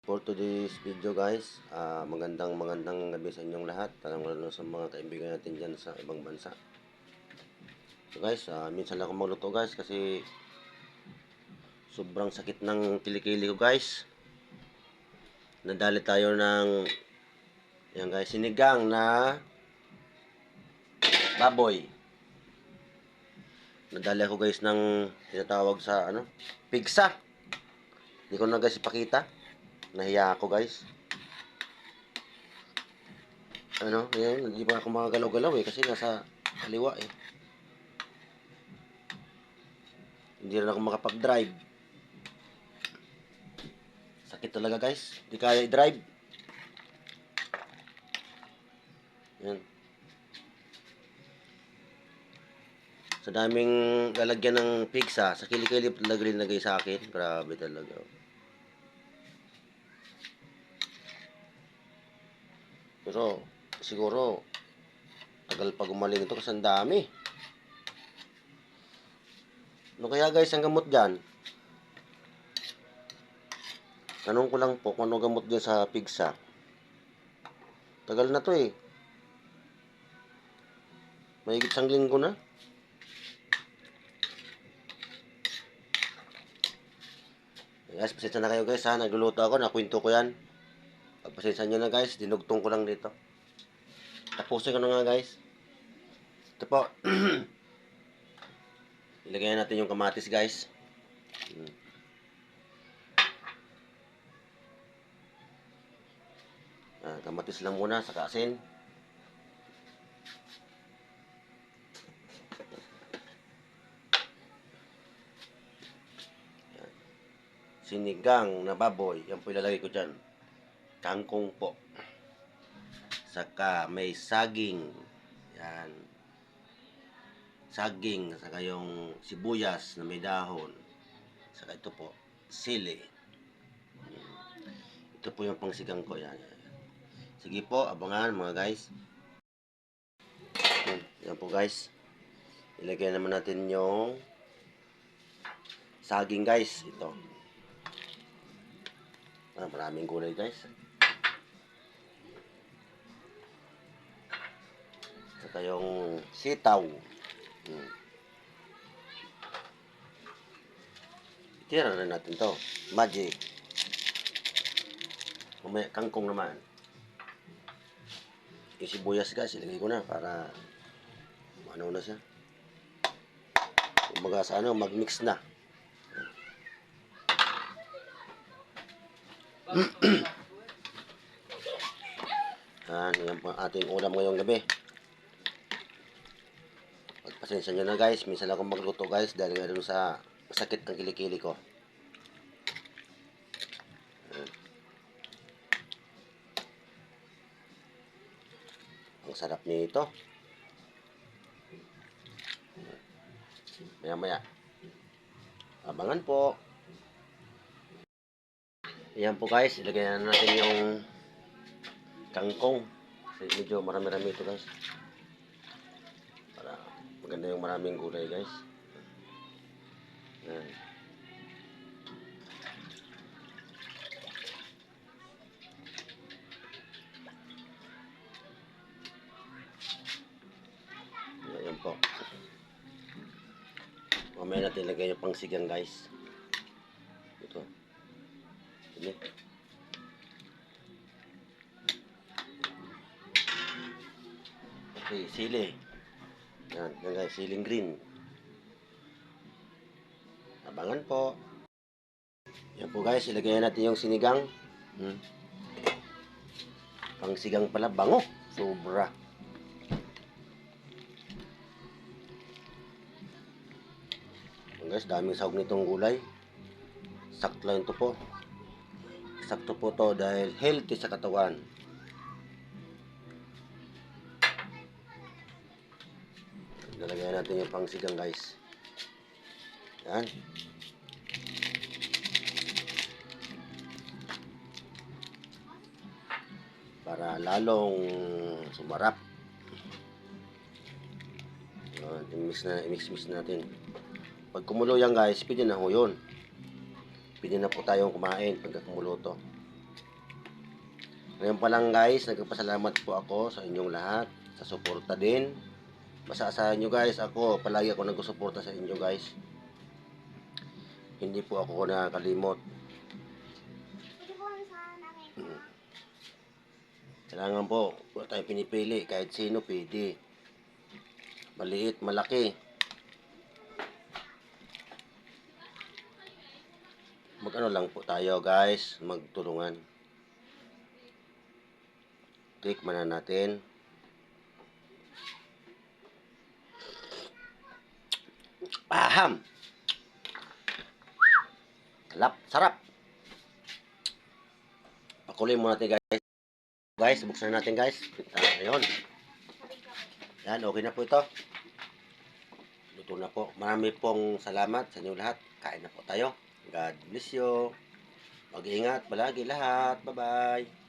For today's video guys, magandang gabi sa inyong lahat, lalo sa mga kaibigan natin dyan sa ibang bansa. So guys, minsan lang ako magluto guys kasi sobrang sakit ng kilikili ko guys. Nadali tayo ng yan guys, sinigang na baboy. Nadali ako guys ng tinatawag sa pigsa. Hindi ko na guys ipakita. Nahiya ako guys. Ngayon, hindi pa ako makagalaw-galaw kasi nasa kaliwa eh. Hindi rin ako makapag-drive. Sakit talaga guys. Hindi kaya i-drive. Yan. Sa daming lalagyan ng pigsa, sa kilikili talaga rin lagay sa akin. Grabe talaga. Pero siguro tagal pa gumaling ito kasi ang dami. Ano kaya guys ang gamot dyan? Tanong ko lang po kung ano gamot dyan sa pigsa. Tagal na to eh. Mahigit isang linggo na. Guys, pasensya na kayo guys ha. Nagluluto ako, nakwento ko yan. Pagpasensya nyo na guys, dinugtong ko lang dito. Tapusin ko na nga guys. Ito po. Ilagay natin yung kamatis guys. Kamatis lang muna, saka asin. Sinigang na baboy, yan po ilalagay ko dyan. Kangkong po. Saka may saging. Yan. Saging, saka yung sibuyas na may dahon. Saka ito po, sili. Ito po yung pangsigang ko. Yan. Sige po, abangan mga guys. Yan po guys. Ilagay naman natin yung saging guys. Ito. Maraming gulay guys. Saka yung sitaw. Tira na natin to. Magic. May kangkong naman. Yung sibuyas guys, ilagay ko na para ano na siya. Kumbaga sa mag-mix na. Yan po ating ulam ngayong gabi. Pagpasensya nyo na guys, minsan ako magluto guys dahil nga dun sa sakit ng kilikili ko. Ang sarap nito. Maya-maya. Abangan po. Ayan po guys, ilagay na natin yung kangkong. Medyo marami-rami ito guys. Para maganda yung maraming gulay guys. Ayan. Ayan po. Mamaya natin ilagay yung pangsigang guys. Ito. Ini. Okay, sili. Yan guys, siling green. Abangan po. Yan po guys, ilagay natin yung sinigang. Pangsigang pala, bango. Sobra. Yan guys, daming sahog nitong gulay. Sakto lang ito po. Sakto po to dahil healthy sa katawan. Lalagyan natin yung pangsigang guys. Yan. Para lalong sumarap. I-mix natin. Pag kumulo yan guys, pwede na ho yun. Pwede na po tayong kumain pagka kumulo to. Ngayon pa lang guys, nagpapasalamat po ako sa inyong lahat, sa suporta din. Masasahan nyo guys, ako, palagi ako nagsusuporta sa inyo guys. Hindi po ako nakakalimot. Kailangan po, wala tayong pinipili, kahit sino pwede. Maliit, malaki. Mag-ano lang po tayo guys, magtulungan. Tikman na natin. Paham! Sarap! Pakuloy muna natin guys. Guys, buksan natin guys. Ayun. Yan, okay na po ito. Luto na po. Marami pong salamat sa inyo lahat. Kain na po tayo. God bless you. Mag-iingat palagi lahat. Bye-bye.